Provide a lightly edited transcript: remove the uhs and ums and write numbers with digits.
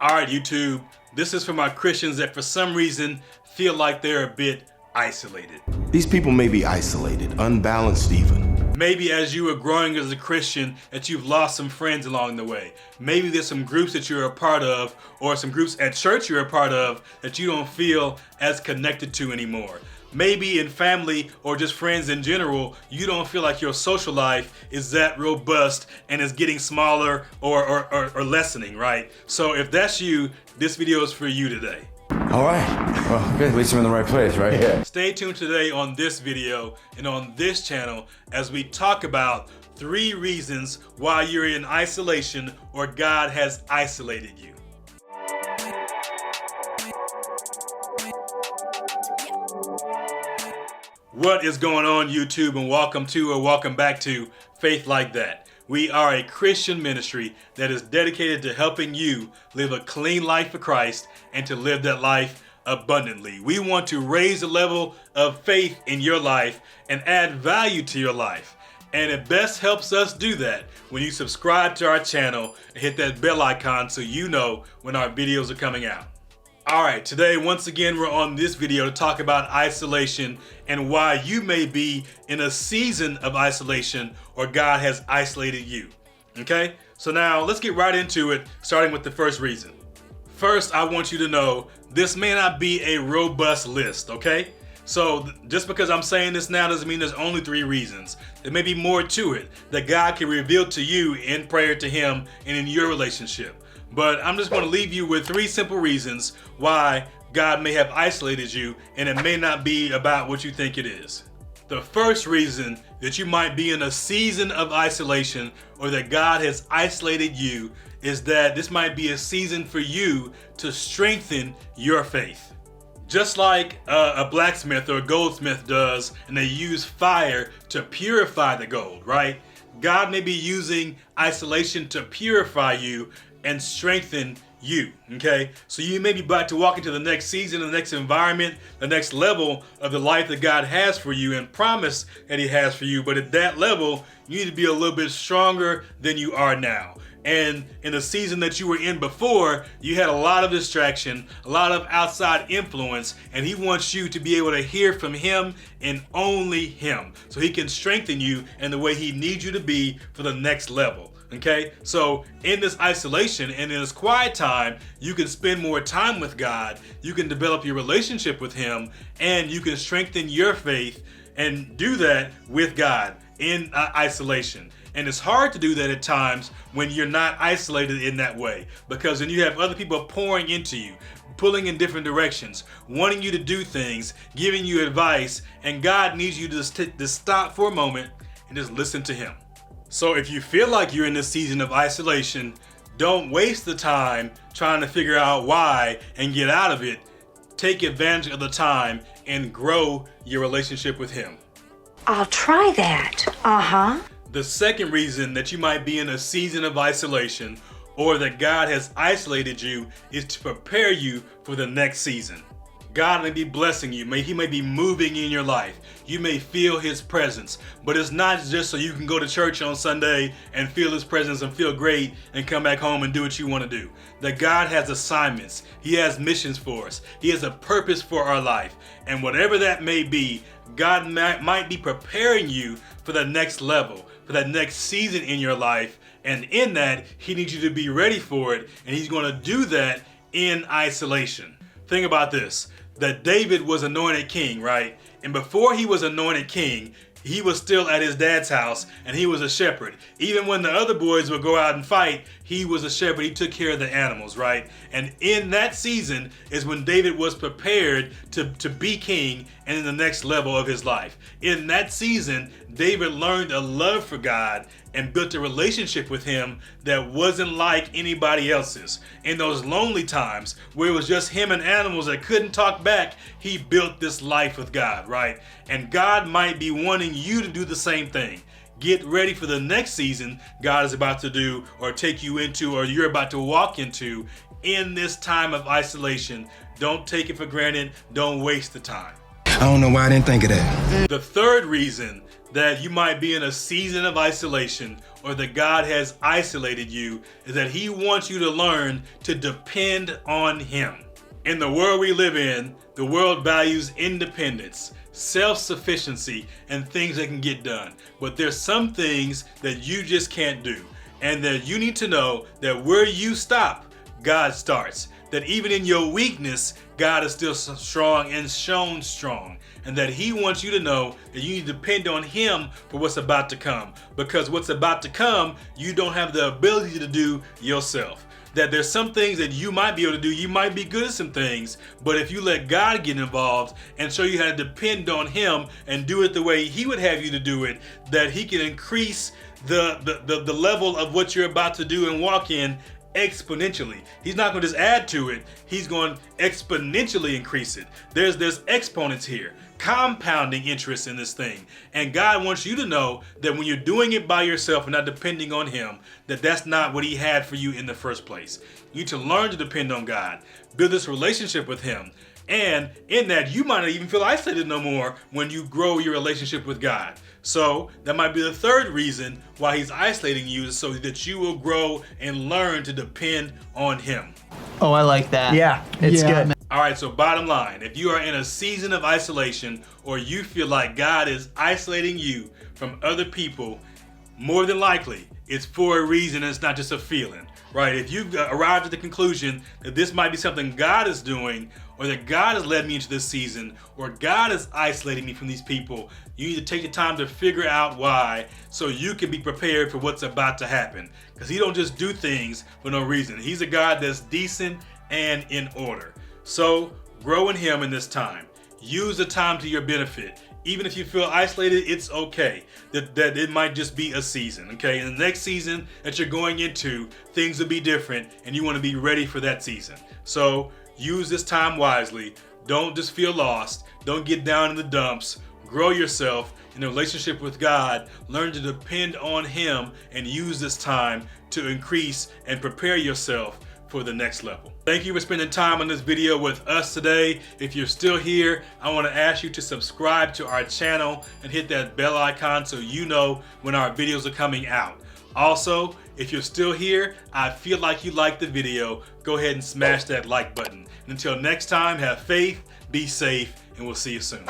Alright YouTube, this is for my Christians that for some reason feel like they're a bit isolated. These people may be isolated, unbalanced even. Maybe as you are growing as a Christian that you've lost some friends along the way. Maybe there's some groups that you're a part of or some groups at church you're a part of that you don't feel as connected to anymore. Maybe in family or just friends in general, you don't feel like your social life is that robust and is getting smaller or lessening, right? So if that's you, this video is for you today. All right, well, good. At least we're in the right place, right? Yeah. Stay tuned today on this video and on this channel as we talk about 3 reasons why you're in isolation or God has isolated you. What is going on YouTube, and welcome to or welcome back to Faith Like That. We are a Christian ministry that is dedicated to helping you live a clean life for Christ and to live that life abundantly. We want to raise the level of faith in your life and add value to your life. And it best helps us do that when you subscribe to our channel and hit that bell icon so you know when our videos are coming out. Alright, today once again we're on this video to talk about isolation and why you may be in a season of isolation or God has isolated you. Okay, so now let's get right into it, starting with the first reason. First, I want you to know this may not be a robust list, okay? So just because I'm saying this now doesn't mean there's only 3 reasons. There may be more to it that God can reveal to you in prayer to Him and in your relationship. But I'm just going to leave you with 3 simple reasons why God may have isolated you, and it may not be about what you think it is. The first reason that you might be in a season of isolation or that God has isolated you is that this might be a season for you to strengthen your faith. Just like a blacksmith or a goldsmith does, and they use fire to purify the gold, right? God may be using isolation to purify you and strengthen you, okay? So you may be about to walk into the next season, the next environment, the next level of the life that God has for you and promise that He has for you. But at that level, you need to be a little bit stronger than you are now. And in the season that you were in before, you had a lot of distraction, a lot of outside influence, and He wants you to be able to hear from Him and only Him, so He can strengthen you in the way He needs you to be for the next level. Okay, so in this isolation and in this quiet time, you can spend more time with God, you can develop your relationship with Him, and you can strengthen your faith and do that with God in isolation. And it's hard to do that at times when you're not isolated in that way, because then you have other people pouring into you, pulling in different directions, wanting you to do things, giving you advice, and God needs you to stop for a moment and just listen to Him. So if you feel like you're in this season of isolation, don't waste the time trying to figure out why and get out of it. Take advantage of the time and grow your relationship with Him. I'll try that. The second reason that you might be in a season of isolation or that God has isolated you is to prepare you for the next season. God may be blessing you. He may be moving in your life. You may feel His presence, but it's not just so you can go to church on Sunday and feel His presence and feel great and come back home and do what you want to do. That God has assignments. He has missions for us. He has a purpose for our life. And whatever that may be, God might be preparing you for the next level, for that next season in your life. And in that, He needs you to be ready for it. And He's going to do that in isolation. Think about this. That David was anointed king, right? And before he was anointed king, he was still at his dad's house and he was a shepherd. Even when the other boys would go out and fight, he was a shepherd. He took care of the animals, right? And in that season is when David was prepared to be king and in the next level of his life. In that season, David learned a love for God and built a relationship with Him that wasn't like anybody else's. In those lonely times where it was just him and animals that couldn't talk back, he built this life with God, right? And God might be wanting you to do the same thing. Get ready for the next season God is about to do or take you into or you're about to walk into in this time of isolation. Don't take it for granted. Don't waste the time. I don't know why I didn't think of that. The third reason that you might be in a season of isolation or that God has isolated you is that he wants you to learn to depend on him. In the world we live in, the world values independence, self-sufficiency, and things that can get done. But there's some things that you just can't do, and that you need to know that where you stop, God starts. That even in your weakness, God is still strong and shown strong. And that he wants you to know that you need to depend on him for what's about to come. Because what's about to come, you don't have the ability to do yourself. That there's some things that you might be able to do, you might be good at some things, but if you let God get involved and show you how to depend on him and do it the way he would have you to do it, that he can increase the level of what you're about to do and walk in exponentially. He's not going to just add to it, he's going to exponentially increase it. There's exponents here, compounding interest in this thing. And God wants you to know that when you're doing it by yourself and not depending on him, that that's not what he had for you in the first place. You need to learn to depend on God, build this relationship with him. And in that, you might not even feel isolated no more when you grow your relationship with God. So that might be the third reason why he's isolating you, is so that you will grow and learn to depend on him. Oh, I like that. Yeah, it's good. All right, so bottom line, if you are in a season of isolation or you feel like God is isolating you from other people, more than likely, it's for a reason and it's not just a feeling, right? If you've arrived at the conclusion that this might be something God is doing, or that God has led me into this season, or God is isolating me from these people, you need to take the time to figure out why so you can be prepared for what's about to happen. Because he don't just do things for no reason. He's a God that's decent and in order. So grow in him in this time. Use the time to your benefit. Even if you feel isolated, it's okay. That it might just be a season, okay? In the next season that you're going into, things will be different and you want to be ready for that season. So use this time wisely. Don't just feel lost. Don't get down in the dumps. Grow yourself in a relationship with God. Learn to depend on him and use this time to increase and prepare yourself for the next level. Thank you for spending time on this video with us today. If you're still here, I want to ask you to subscribe to our channel and hit that bell icon so you know when our videos are coming out. Also, if you're still here, I feel like you liked the video, go ahead and smash that like button. And until next time, have faith, be safe, and we'll see you soon.